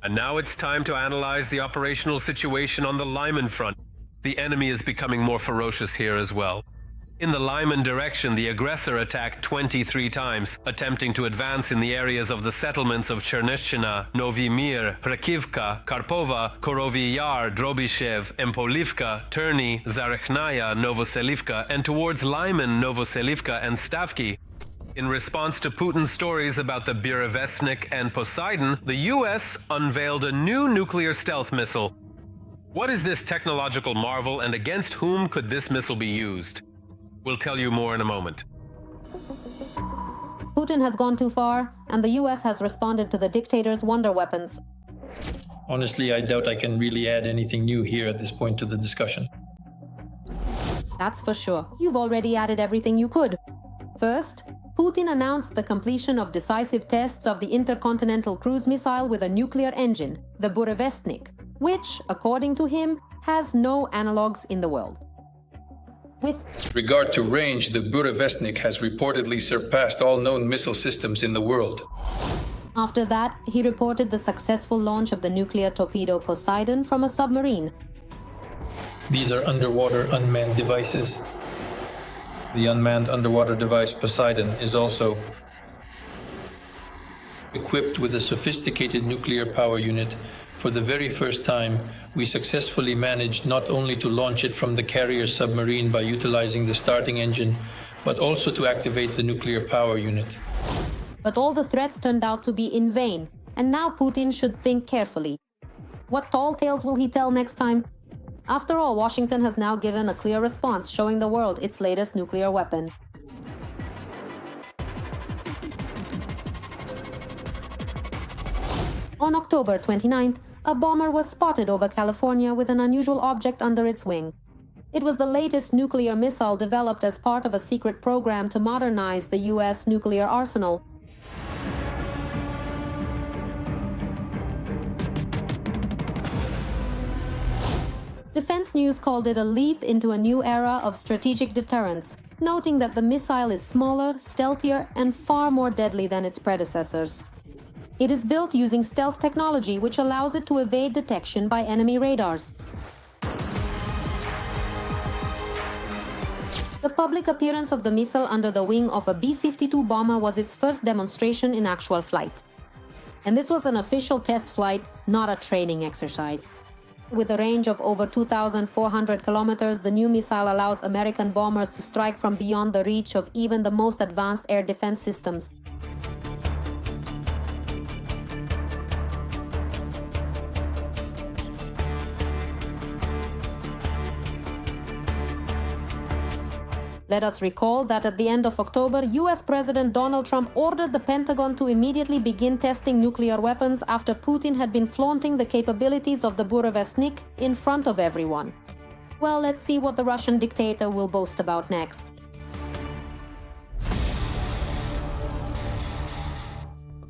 And now it's time to analyze the operational situation on the Lyman front. The enemy is becoming more ferocious here as well. In the Lyman direction, the aggressor attacked 23 times, attempting to advance in the areas of the settlements of Cherneshchina, Novy Mir, Prakivka, Karpova, Korovi Yar, Drobyshev, Empolivka, Terny, Zarekhnaya, Novoselivka, and towards Lyman, Novoselivka, and Stavki. In response to Putin's stories about the Burevestnik and Poseidon, the US unveiled a new nuclear stealth missile. What is this technological marvel, and against whom could this missile be used? We'll tell you more in a moment. Putin has gone too far, and the US has responded to the dictator's wonder weapons. Honestly, I doubt I can really add anything new here at this point to the discussion. That's for sure. You've already added everything you could. First, Putin announced the completion of decisive tests of the intercontinental cruise missile with a nuclear engine, the Burevestnik, which, according to him, has no analogues in the world. With regard to range, the Burevestnik has reportedly surpassed all known missile systems in the world. After that, he reported the successful launch of the nuclear torpedo Poseidon from a submarine. These are underwater unmanned devices. The unmanned underwater device Poseidon is also equipped with a sophisticated nuclear power unit. For the very first time, we successfully managed not only to launch it from the carrier submarine by utilizing the starting engine, but also to activate the nuclear power unit. But all the threats turned out to be in vain, and now Putin should think carefully. What tall tales will he tell next time? After all, Washington has now given a clear response, showing the world its latest nuclear weapon. On October 29th, a bomber was spotted over California with an unusual object under its wing. It was the latest nuclear missile developed as part of a secret program to modernize the US nuclear arsenal. Defense News called it a leap into a new era of strategic deterrence, noting that the missile is smaller, stealthier, and far more deadly than its predecessors. It is built using stealth technology, which allows it to evade detection by enemy radars. The public appearance of the missile under the wing of a B-52 bomber was its first demonstration in actual flight. And this was an official test flight, not a training exercise. With a range of over 2,400 kilometers, the new missile allows American bombers to strike from beyond the reach of even the most advanced air defense systems. Let us recall that at the end of October, US President Donald Trump ordered the Pentagon to immediately begin testing nuclear weapons after Putin had been flaunting the capabilities of the Burevestnik in front of everyone. Well, let's see what the Russian dictator will boast about next.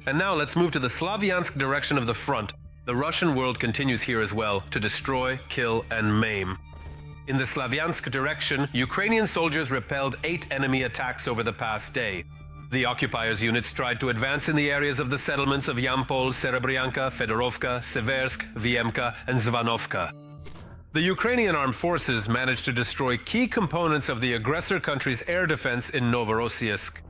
And now let's move to the Sloviansk direction of the front. The Russian world continues here as well, to destroy, kill, and maim. In the Sloviansk direction, Ukrainian soldiers repelled 8 enemy attacks over the past day. The occupiers' units tried to advance in the areas of the settlements of Huliaipole, Serebryanka, Fedorovka, Seversk, Viemka, and Zvanovka. The Ukrainian armed forces managed to destroy key components of the aggressor country's air defense in Novorossiysk.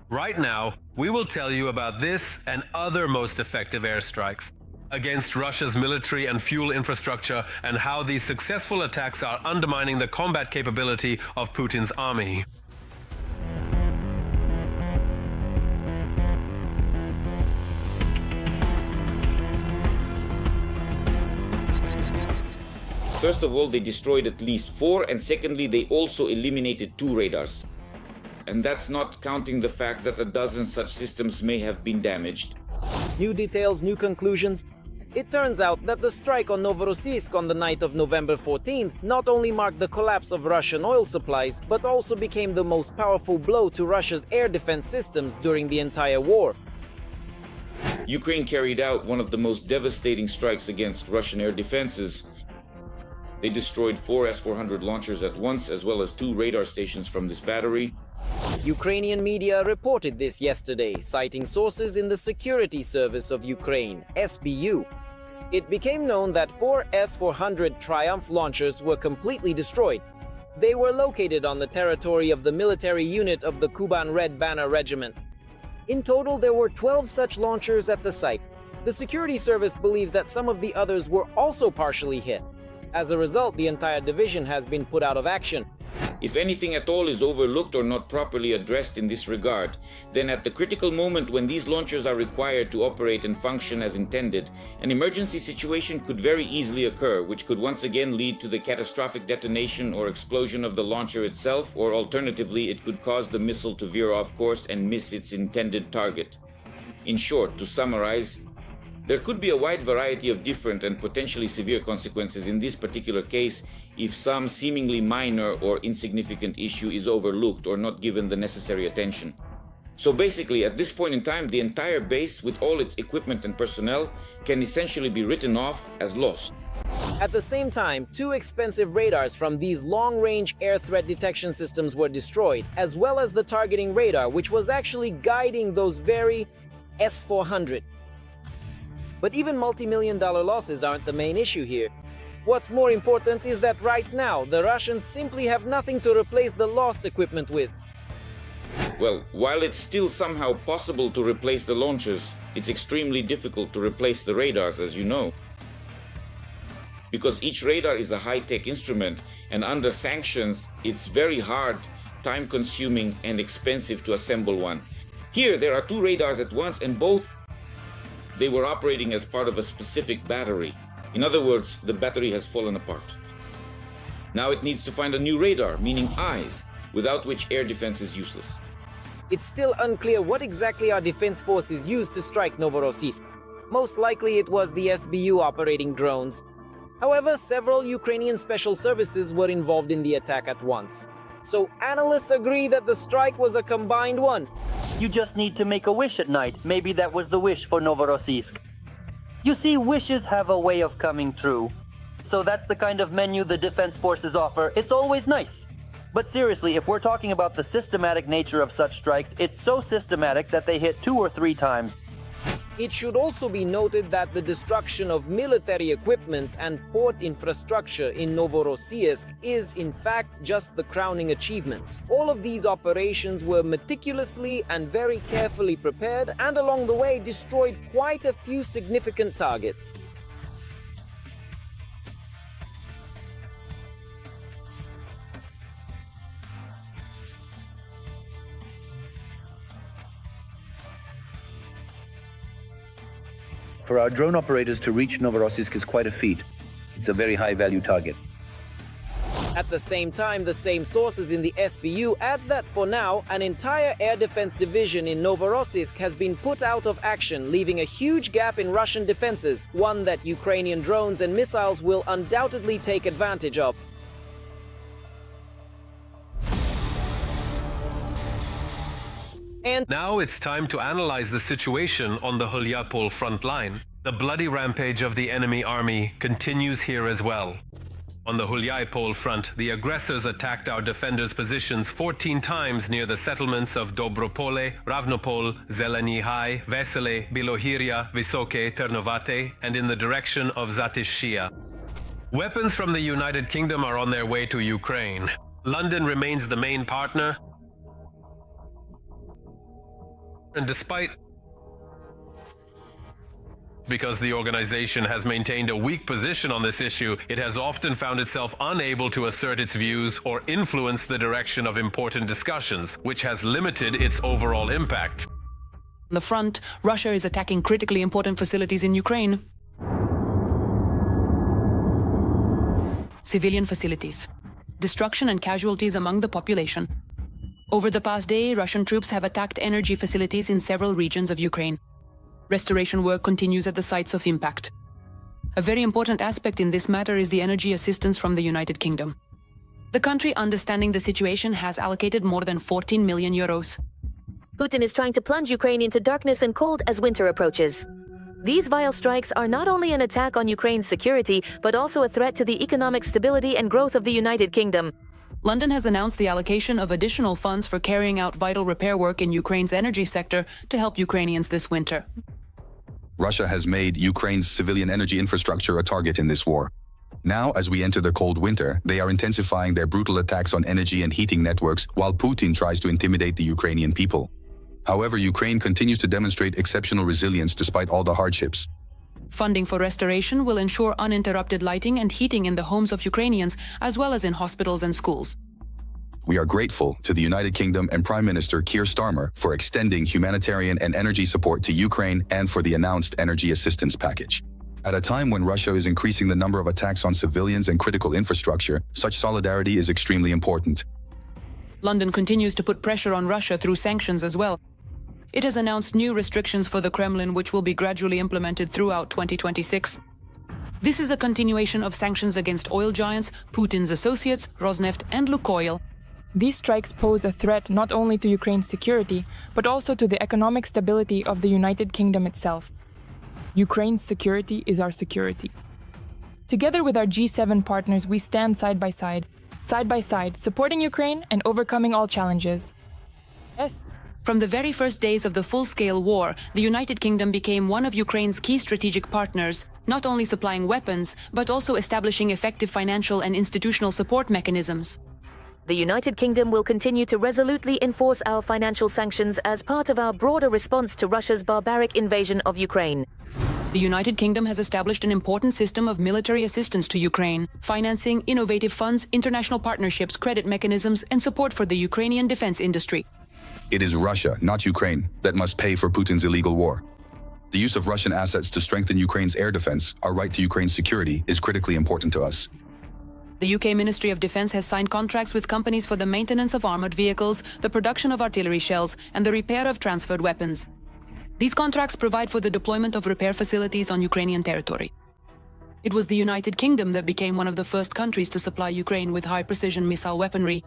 Right now, we will tell you about this and other most effective airstrikes against Russia's military and fuel infrastructure, and how these successful attacks are undermining the combat capability of Putin's army. First of all, they destroyed at least 4, and secondly, they also eliminated 2 radars. And that's not counting the fact that a dozen such systems may have been damaged. New details, new conclusions. It turns out that the strike on Novorossiysk on the night of November 14th not only marked the collapse of Russian oil supplies, but also became the most powerful blow to Russia's air defense systems during the entire war. Ukraine carried out one of the most devastating strikes against Russian air defenses. They destroyed 4 S-400 launchers at once, as well as 2 radar stations from this battery. Ukrainian media reported this yesterday, citing sources in the Security Service of Ukraine, SBU. It became known that 4 S-400 Triumph launchers were completely destroyed. They were located on the territory of the military unit of the Kuban Red Banner Regiment. In total, there were 12 such launchers at the site. The security service believes that some of the others were also partially hit. As a result, the entire division has been put out of action. If anything at all is overlooked or not properly addressed in this regard, then at the critical moment when these launchers are required to operate and function as intended, an emergency situation could very easily occur, which could once again lead to the catastrophic detonation or explosion of the launcher itself, or alternatively, it could cause the missile to veer off course and miss its intended target. In short, to summarize, there could be a wide variety of different and potentially severe consequences in this particular case if some seemingly minor or insignificant issue is overlooked or not given the necessary attention. So basically, at this point in time, the entire base with all its equipment and personnel can essentially be written off as lost. At the same time, 2 expensive radars from these long-range air threat detection systems were destroyed, as well as the targeting radar, which was actually guiding those very S-400. But even multi-million-dollar losses aren't the main issue here. What's more important is that right now, the Russians simply have nothing to replace the lost equipment with. Well, while it's still somehow possible to replace the launchers, it's extremely difficult to replace the radars, as you know. Because each radar is a high-tech instrument, and under sanctions, it's very hard, time-consuming, and expensive to assemble one. Here, there are 2 radars at once, and both they were operating as part of a specific battery. In other words, the battery has fallen apart. Now it needs to find a new radar, meaning eyes, without which air defense is useless. It's still unclear what exactly our defense forces used to strike Novorossiysk. Most likely it was the SBU operating drones. However, several Ukrainian special services were involved in the attack at once. So analysts agree that the strike was a combined one. You just need to make a wish at night. Maybe that was the wish for Novorossiysk. You see, wishes have a way of coming true. So that's the kind of menu the defense forces offer. It's always nice. But seriously, if we're talking about the systematic nature of such strikes, it's so systematic that they hit 2 or 3 times. It should also be noted that the destruction of military equipment and port infrastructure in Novorossiysk is in fact just the crowning achievement. All of these operations were meticulously and very carefully prepared, and along the way destroyed quite a few significant targets. For our drone operators to reach Novorossiysk is quite a feat. It's a very high-value target. At the same time, the same sources in the SBU add that for now, an entire air defense division in Novorossiysk has been put out of action, leaving a huge gap in Russian defenses, one that Ukrainian drones and missiles will undoubtedly take advantage of. And Now it's time to analyze the situation on the Huliaipole front line. The bloody rampage of the enemy army continues here as well. On the Huliaipole front, the aggressors attacked our defenders' positions 14 times near the settlements of Dobropole, Ravnopole, Zeleny High, Vesele, Bilohirya, Vysoke, Ternovate, and in the direction of Zatishia. Weapons from the United Kingdom are on their way to Ukraine. London remains the main partner, and because the organization has maintained a weak position on this issue, it has often found itself unable to assert its views or influence the direction of important discussions, which has limited its overall impact. On the front, Russia is attacking critically important facilities in Ukraine. Civilian facilities. Destruction and casualties among the population. Over the past day, Russian troops have attacked energy facilities in several regions of Ukraine. Restoration work continues at the sites of impact. A very important aspect in this matter is the energy assistance from the United Kingdom. The country, understanding the situation, has allocated more than 14 million euros. Putin is trying to plunge Ukraine into darkness and cold as winter approaches. These vile strikes are not only an attack on Ukraine's security, but also a threat to the economic stability and growth of the United Kingdom. London has announced the allocation of additional funds for carrying out vital repair work in Ukraine's energy sector to help Ukrainians this winter. Russia has made Ukraine's civilian energy infrastructure a target in this war. Now, as we enter the cold winter, they are intensifying their brutal attacks on energy and heating networks while Putin tries to intimidate the Ukrainian people. However, Ukraine continues to demonstrate exceptional resilience despite all the hardships. Funding for restoration will ensure uninterrupted lighting and heating in the homes of Ukrainians, as well as in hospitals and schools. We are grateful to the United Kingdom and Prime Minister Keir Starmer for extending humanitarian and energy support to Ukraine and for the announced energy assistance package. At a time when Russia is increasing the number of attacks on civilians and critical infrastructure, such solidarity is extremely important. London continues to put pressure on Russia through sanctions as well. It has announced new restrictions for the Kremlin, which will be gradually implemented throughout 2026. This is a continuation of sanctions against oil giants, Putin's associates, Rosneft and Lukoil. These strikes pose a threat not only to Ukraine's security, but also to the economic stability of the United Kingdom itself. Ukraine's security is our security. Together with our G7 partners, we stand side by side, supporting Ukraine and overcoming all challenges. Yes. From the very first days of the full-scale war, the United Kingdom became one of Ukraine's key strategic partners, not only supplying weapons, but also establishing effective financial and institutional support mechanisms. The United Kingdom will continue to resolutely enforce our financial sanctions as part of our broader response to Russia's barbaric invasion of Ukraine. The United Kingdom has established an important system of military assistance to Ukraine, financing innovative funds, international partnerships, credit mechanisms, and support for the Ukrainian defense industry. It is Russia, not Ukraine, that must pay for Putin's illegal war. The use of Russian assets to strengthen Ukraine's air defense, our right to Ukraine's security, is critically important to us. The UK Ministry of Defence has signed contracts with companies for the maintenance of armoured vehicles, the production of artillery shells, and the repair of transferred weapons. These contracts provide for the deployment of repair facilities on Ukrainian territory. It was the United Kingdom that became one of the first countries to supply Ukraine with high-precision missile weaponry.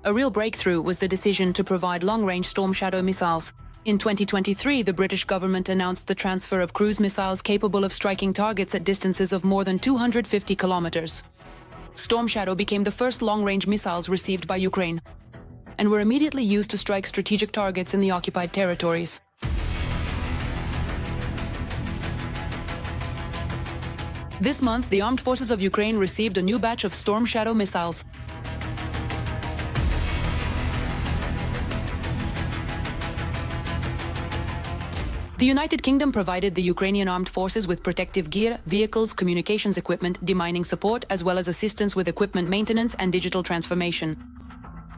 A real breakthrough was the decision to provide long-range Storm Shadow missiles. In 2023, the British government announced the transfer of cruise missiles capable of striking targets at distances of more than 250 kilometers. Storm Shadow became the first long-range missiles received by Ukraine, and were immediately used to strike strategic targets in the occupied territories. This month, the armed forces of Ukraine received a new batch of Storm Shadow missiles. The United Kingdom provided the Ukrainian armed forces with protective gear, vehicles, communications equipment, demining support, as well as assistance with equipment maintenance and digital transformation.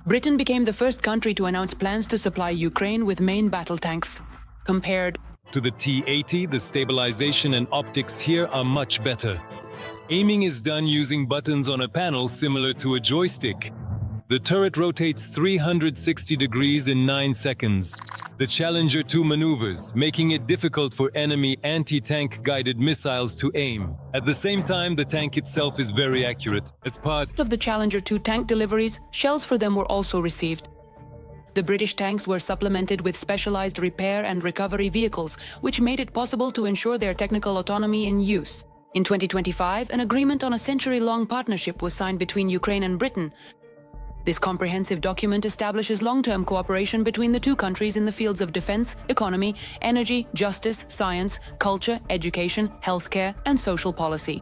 Britain became the first country to announce plans to supply Ukraine with main battle tanks. Compared to the T-80, the stabilization and optics here are much better. Aiming is done using buttons on a panel similar to a joystick. The turret rotates 360 degrees in 9 seconds. The Challenger 2 maneuvers, making it difficult for enemy anti-tank guided missiles to aim. At the same time, the tank itself is very accurate. As part of the Challenger 2 tank deliveries, shells for them were also received. The British tanks were supplemented with specialized repair and recovery vehicles, which made it possible to ensure their technical autonomy in use. In 2025, an agreement on a century-long partnership was signed between Ukraine and Britain. This comprehensive document establishes long-term cooperation between the two countries in the fields of defense, economy, energy, justice, science, culture, education, healthcare, and social policy.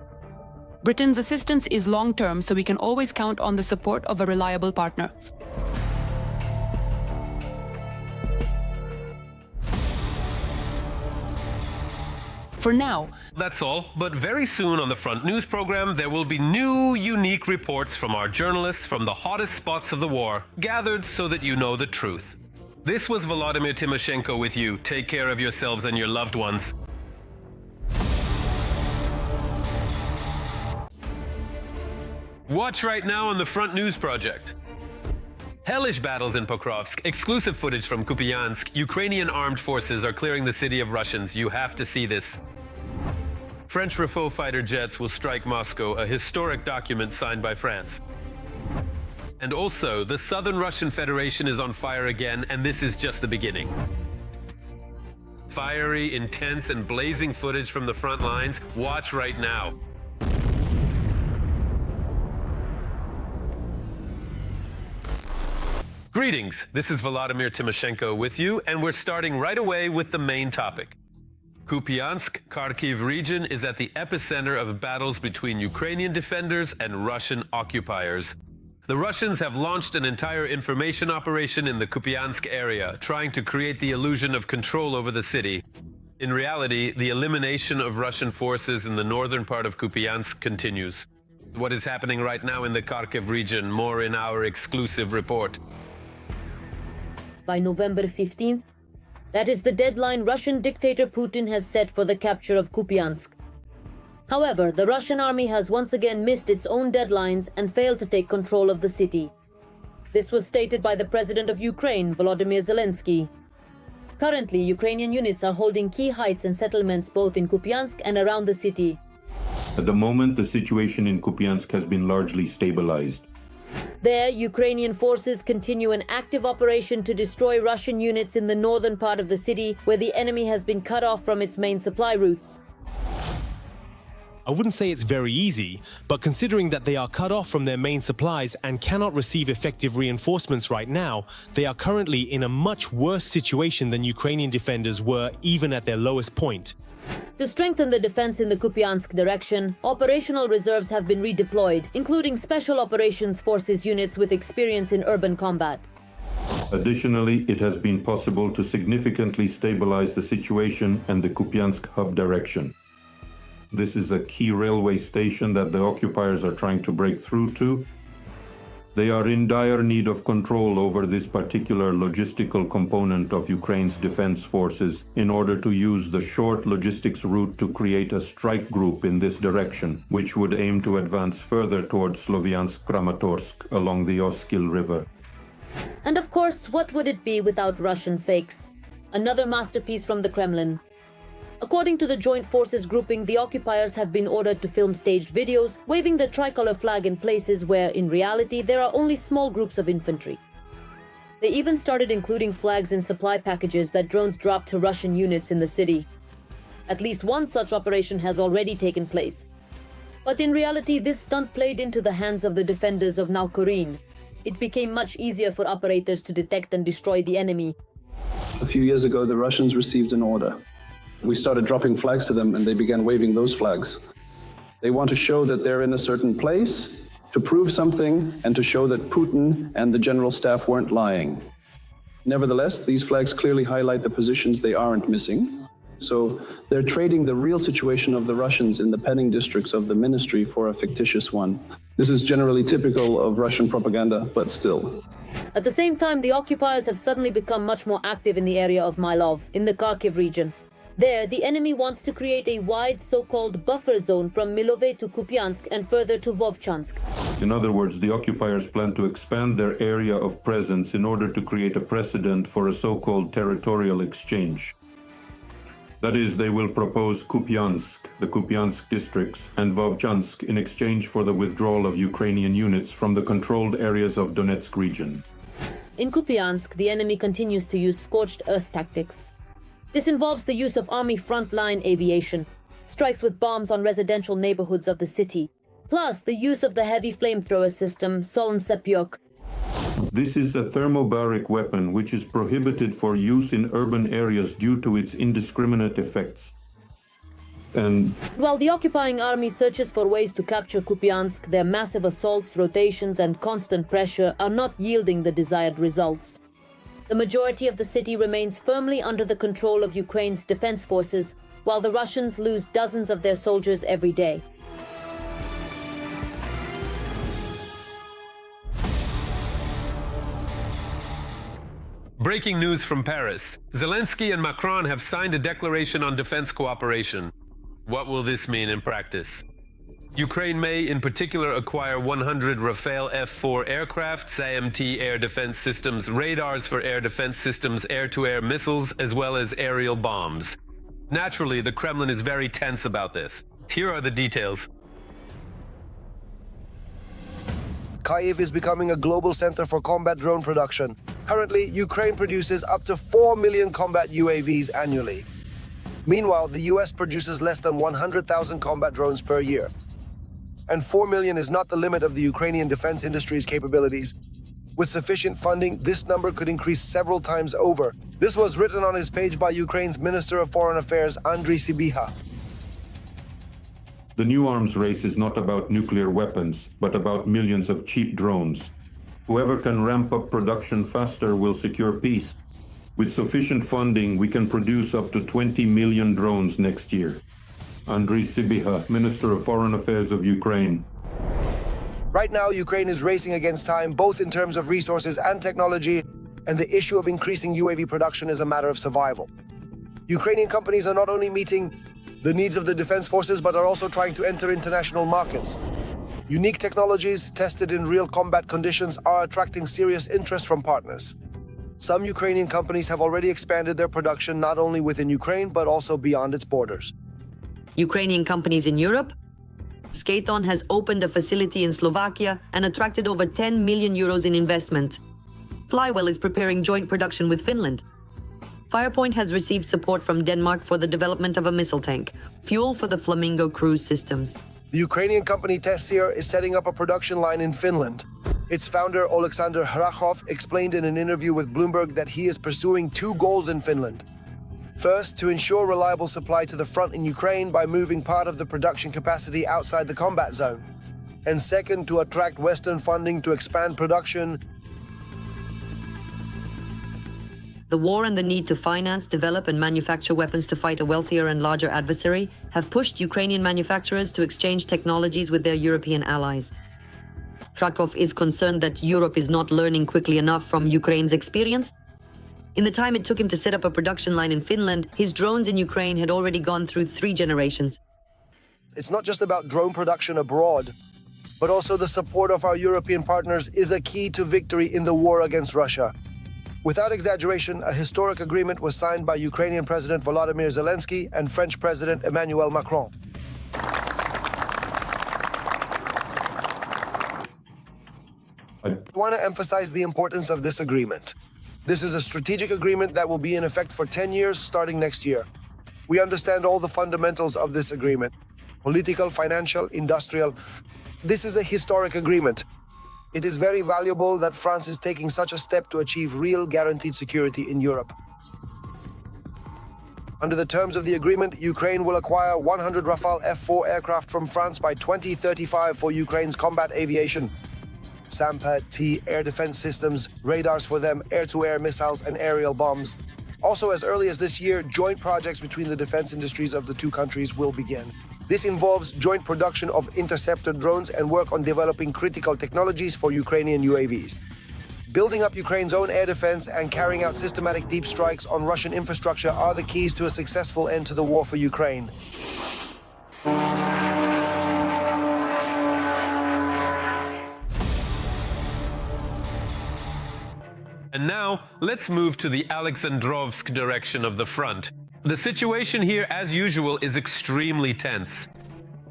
Britain's assistance is long-term, so we can always count on the support of a reliable partner. For now. That's all, but very soon on the Front News program, there will be new, unique reports from our journalists from the hottest spots of the war, gathered so that you know the truth. This was Volodymyr Tymoshenko with you. Take care of yourselves and your loved ones. Watch right now on the Front News Project. Hellish battles in Pokrovsk, exclusive footage from Kupiansk. Ukrainian armed forces are clearing the city of Russians. You have to see this. French Rafale fighter jets will strike Moscow, a historic document signed by France. And also, the southern Russian Federation is on fire again, and this is just the beginning. Fiery, intense, and blazing footage from the front lines. Watch right now. Greetings, this is Volodymyr Tymoshenko with you, and we're starting right away with the main topic. Kupiansk, Kharkiv region is at the epicenter of battles between Ukrainian defenders and Russian occupiers. The Russians have launched an entire information operation in the Kupiansk area, trying to create the illusion of control over the city. In reality, the elimination of Russian forces in the northern part of Kupiansk continues. What is happening right now in the Kharkiv region? More in our exclusive report. By November 15th, that is the deadline Russian dictator Putin has set for the capture of Kupiansk. However, the Russian army has once again missed its own deadlines and failed to take control of the city. This was stated by the President of Ukraine, Volodymyr Zelensky. Currently, Ukrainian units are holding key heights and settlements both in Kupiansk and around the city. At the moment, the situation in Kupiansk has been largely stabilized. There, Ukrainian forces continue an active operation to destroy Russian units in the northern part of the city, where the enemy has been cut off from its main supply routes. I wouldn't say it's very easy, but considering that they are cut off from their main supplies and cannot receive effective reinforcements right now, they are currently in a much worse situation than Ukrainian defenders were even at their lowest point. To strengthen the defense in the Kupiansk direction, operational reserves have been redeployed, including Special Operations Forces units with experience in urban combat. Additionally, it has been possible to significantly stabilize the situation and the Kupiansk hub direction. This is a key railway station that the occupiers are trying to break through to. They are in dire need of control over this particular logistical component of Ukraine's defense forces in order to use the short logistics route to create a strike group in this direction, which would aim to advance further towards Sloviansk-Kramatorsk along the Oskil River. And of course, what would it be without Russian fakes? Another masterpiece from the Kremlin. According to the Joint Forces grouping, the occupiers have been ordered to film staged videos, waving the tricolor flag in places where, in reality, there are only small groups of infantry. They even started including flags in supply packages that drones dropped to Russian units in the city. At least one such operation has already taken place. But in reality, this stunt played into the hands of the defenders of Naukorin. It became much easier for operators to detect and destroy the enemy. A few years ago, the Russians received an order. We started dropping flags to them and they began waving those flags. They want to show that they're in a certain place, to prove something, and to show that Putin and the general staff weren't lying. Nevertheless, these flags clearly highlight the positions they aren't missing. So they're trading the real situation of the Russians in the penning districts of the ministry for a fictitious one. This is generally typical of Russian propaganda, but still. At the same time, the occupiers have suddenly become much more active in the area of Mylov, in the Kharkiv region. There, the enemy wants to create a wide so-called buffer zone from Milove to Kupiansk and further to Vovchansk. In other words, the occupiers plan to expand their area of presence in order to create a precedent for a so-called territorial exchange. That is, they will propose Kupiansk, the Kupiansk districts, and Vovchansk in exchange for the withdrawal of Ukrainian units from the controlled areas of Donetsk region. In Kupiansk, the enemy continues to use scorched earth tactics. This involves the use of army frontline aviation, strikes with bombs on residential neighborhoods of the city, plus the use of the heavy flamethrower system Solntsepyok. This is a thermobaric weapon which is prohibited for use in urban areas due to its indiscriminate effects. And while the occupying army searches for ways to capture Kupiansk, their massive assaults, rotations, and constant pressure are not yielding the desired results. The majority of the city remains firmly under the control of Ukraine's defense forces, while the Russians lose dozens of their soldiers every day. Breaking news from Paris. Zelensky and Macron have signed a declaration on defense cooperation. What will this mean in practice? Ukraine may, in particular, acquire 100 Rafale F-4 aircraft, SAMT air defense systems, radars for air defense systems, air-to-air missiles, as well as aerial bombs. Naturally, the Kremlin is very tense about this. Here are the details. Kyiv is becoming a global center for combat drone production. Currently, Ukraine produces up to 4 million combat UAVs annually. Meanwhile, the US produces less than 100,000 combat drones per year. And 4 million is not the limit of the Ukrainian defense industry's capabilities. With sufficient funding, this number could increase several times over. This was written on his page by Ukraine's Minister of Foreign Affairs, Andriy Sybiha. The new arms race is not about nuclear weapons, but about millions of cheap drones. Whoever can ramp up production faster will secure peace. With sufficient funding, we can produce up to 20 million drones next year. Andriy Sybiha, Minister of Foreign Affairs of Ukraine. Right now, Ukraine is racing against time, both in terms of resources and technology, and the issue of increasing UAV production is a matter of survival. Ukrainian companies are not only meeting the needs of the defense forces, but are also trying to enter international markets. Unique technologies tested in real combat conditions are attracting serious interest from partners. Some Ukrainian companies have already expanded their production not only within Ukraine, but also beyond its borders. Ukrainian companies in Europe? Skaton has opened a facility in Slovakia and attracted over 10 million euros in investment. Flywell is preparing joint production with Finland. Firepoint has received support from Denmark for the development of a missile tank, fuel for the Flamingo cruise systems. The Ukrainian company Tessir is setting up a production line in Finland. Its founder, Oleksandr Hrachov, explained in an interview with Bloomberg that he is pursuing two goals in Finland. First, to ensure reliable supply to the front in Ukraine by moving part of the production capacity outside the combat zone. And second, to attract Western funding to expand production. The war and the need to finance, develop and manufacture weapons to fight a wealthier and larger adversary have pushed Ukrainian manufacturers to exchange technologies with their European allies. Krakow is concerned that Europe is not learning quickly enough from Ukraine's experience. In the time it took him to set up a production line in Finland, his drones in Ukraine had already gone through 3 generations. It's not just about drone production abroad, but also the support of our European partners is a key to victory in the war against Russia. Without exaggeration, a historic agreement was signed by Ukrainian President Volodymyr Zelensky and French President Emmanuel Macron. I want to emphasize the importance of this agreement. This is a strategic agreement that will be in effect for 10 years starting next year. We understand all the fundamentals of this agreement: political, financial, industrial. This is a historic agreement. It is very valuable that France is taking such a step to achieve real guaranteed security in Europe. Under the terms of the agreement, Ukraine will acquire 100 Rafale F-4 aircraft from France by 2035 for Ukraine's combat aviation. SAMPAD-T air defense systems, radars for them, air-to-air missiles and aerial bombs. Also, as early as this year, joint projects between the defense industries of the two countries will begin. This involves joint production of interceptor drones and work on developing critical technologies for Ukrainian UAVs. Building up Ukraine's own air defense and carrying out systematic deep strikes on Russian infrastructure are the keys to a successful end to the war for Ukraine. And now, let's move to the Alexandrovsk direction of the front. The situation here, as usual, is extremely tense.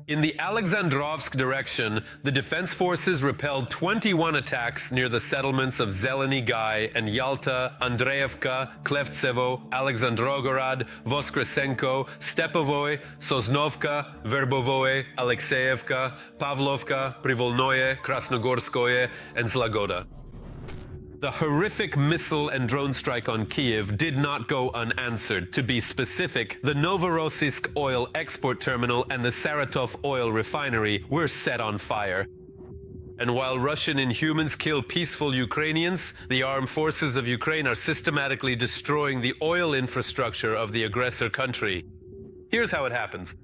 In the Alexandrovsk direction, the defense forces repelled 21 attacks near the settlements of Zeleny Gai and Yalta, Andreevka, Klevtsevo, Alexandrogorod, Voskresenko, Stepovoy, Sosnovka, Verbovoy, Alexeyevka, Pavlovka, Privolnoye, Krasnogorskoye, and Zlagoda. The horrific missile and drone strike on Kyiv did not go unanswered. To be specific, the Novorossiysk oil export terminal and the Saratov oil refinery were set on fire. And while Russian inhumans kill peaceful Ukrainians, the armed forces of Ukraine are systematically destroying the oil infrastructure of the aggressor country. Here's how it happens.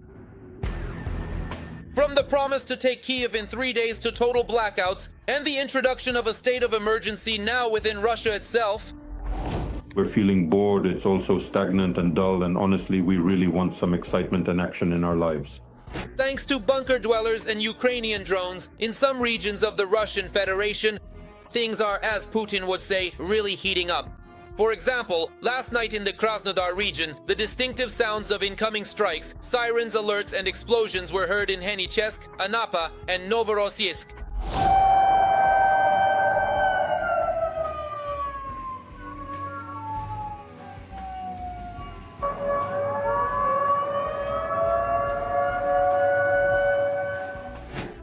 From the promise to take Kyiv in 3 days to total blackouts and the introduction of a state of emergency now within Russia itself. We're feeling bored, it's also stagnant and dull, and honestly, we really want some excitement and action in our lives. Thanks to bunker dwellers and Ukrainian drones in some regions of the Russian Federation, things are, as Putin would say, really heating up. For example, last night in the Krasnodar region, the distinctive sounds of incoming strikes, sirens, alerts, and explosions were heard in Henichesk, Anapa, and Novorossiysk.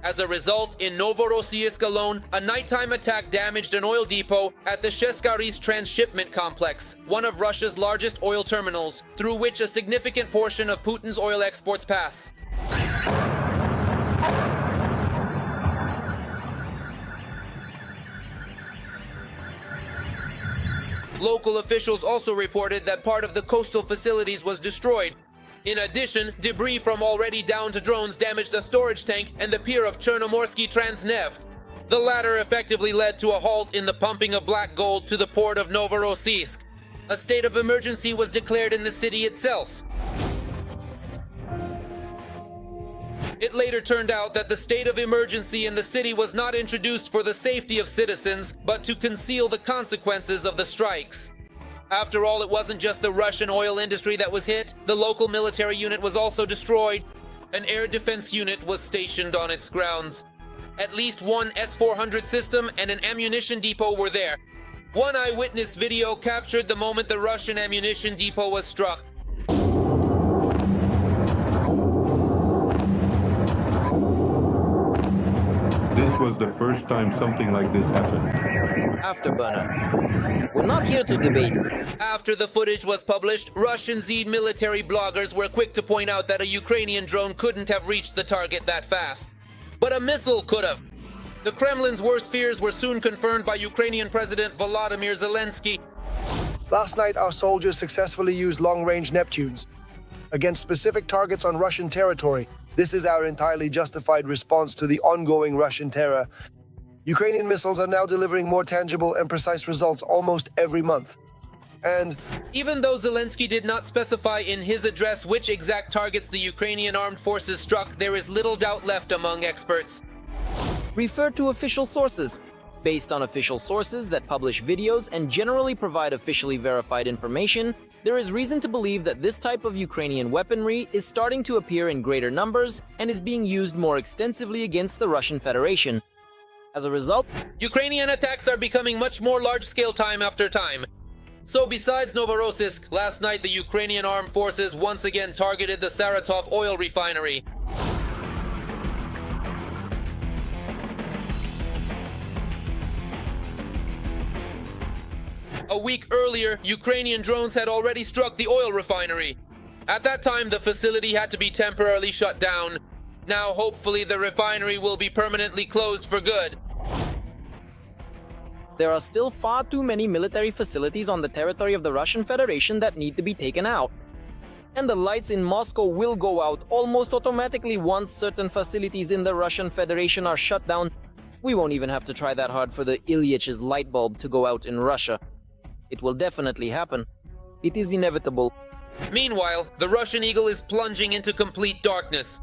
As a result, in Novorossiysk alone, a nighttime attack damaged an oil depot at the Sheskaris transshipment complex, one of Russia's largest oil terminals, through which a significant portion of Putin's oil exports pass. Local officials also reported that part of the coastal facilities was destroyed. In addition, debris from already downed drones damaged a storage tank and the pier of Chernomorsky Transneft. The latter effectively led to a halt in the pumping of black gold to the port of Novorossiysk. A state of emergency was declared in the city itself. It later turned out that the state of emergency in the city was not introduced for the safety of citizens, but to conceal the consequences of the strikes. After all, it wasn't just the Russian oil industry that was hit. The local military unit was also destroyed. An air defense unit was stationed on its grounds. At least one S-400 system and an ammunition depot were there. One eyewitness video captured the moment the Russian ammunition depot was struck. This was the first time something like this happened. Afterburner. We're not here to debate. After the footage was published, Russian Z military bloggers were quick to point out that a Ukrainian drone couldn't have reached the target that fast. But a missile could have. The Kremlin's worst fears were soon confirmed by Ukrainian President Volodymyr Zelensky. Last night, our soldiers successfully used long-range Neptunes against specific targets on Russian territory. This is our entirely justified response to the ongoing Russian terror. Ukrainian missiles are now delivering more tangible and precise results almost every month. And even though Zelensky did not specify in his address which exact targets the Ukrainian armed forces struck, there is little doubt left among experts. Refer to official sources. Based on official sources that publish videos and generally provide officially verified information, there is reason to believe that this type of Ukrainian weaponry is starting to appear in greater numbers and is being used more extensively against the Russian Federation. As a result, Ukrainian attacks are becoming much more large-scale time after time. So besides Novorossiysk, last night the Ukrainian armed forces once again targeted the Saratov oil refinery. A week earlier, Ukrainian drones had already struck the oil refinery. At that time, the facility had to be temporarily shut down. Now, hopefully, the refinery will be permanently closed for good. There are still far too many military facilities on the territory of the Russian Federation that need to be taken out. And the lights in Moscow will go out almost automatically once certain facilities in the Russian Federation are shut down. We won't even have to try that hard for the Ilyich's light bulb to go out in Russia. It will definitely happen. It is inevitable. Meanwhile, the Russian Eagle is plunging into complete darkness.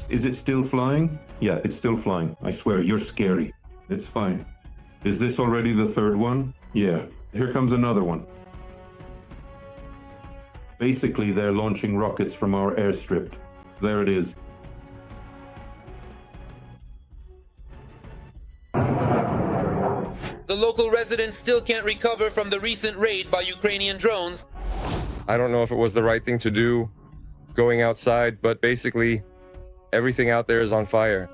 Is it still flying? Yeah, it's still flying. I swear, you're scary. It's fine. Is this already the third one? Yeah. Here comes another one. Basically, they're launching rockets from our airstrip. There it is. The local residents still can't recover from the recent raid by Ukrainian drones. I don't know if it was the right thing to do, going outside, but basically, everything out there is on fire.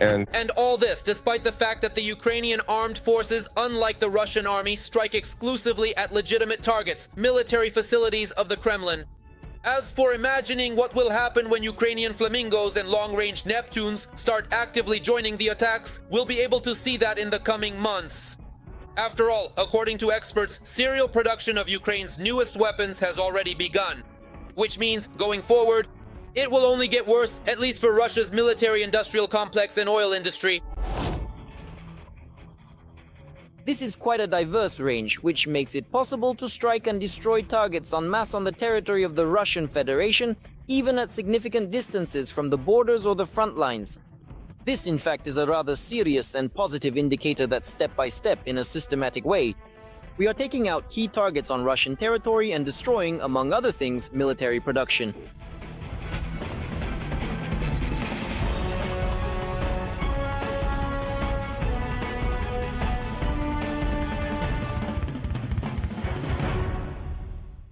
And all this despite the fact that the Ukrainian armed forces, unlike the Russian army, strike exclusively at legitimate targets, military facilities of the Kremlin. As for imagining what will happen when Ukrainian Flamingos and long-range Neptunes start actively joining the attacks, we'll be able to see that in the coming months. After all, according to experts, serial production of Ukraine's newest weapons has already begun. Which means, going forward, it will only get worse, at least for Russia's military-industrial complex and oil industry. This is quite a diverse range, which makes it possible to strike and destroy targets en masse on the territory of the Russian Federation, even at significant distances from the borders or the front lines. This, in fact, is a rather serious and positive indicator that step by step, in a systematic way, we are taking out key targets on Russian territory and destroying, among other things, military production.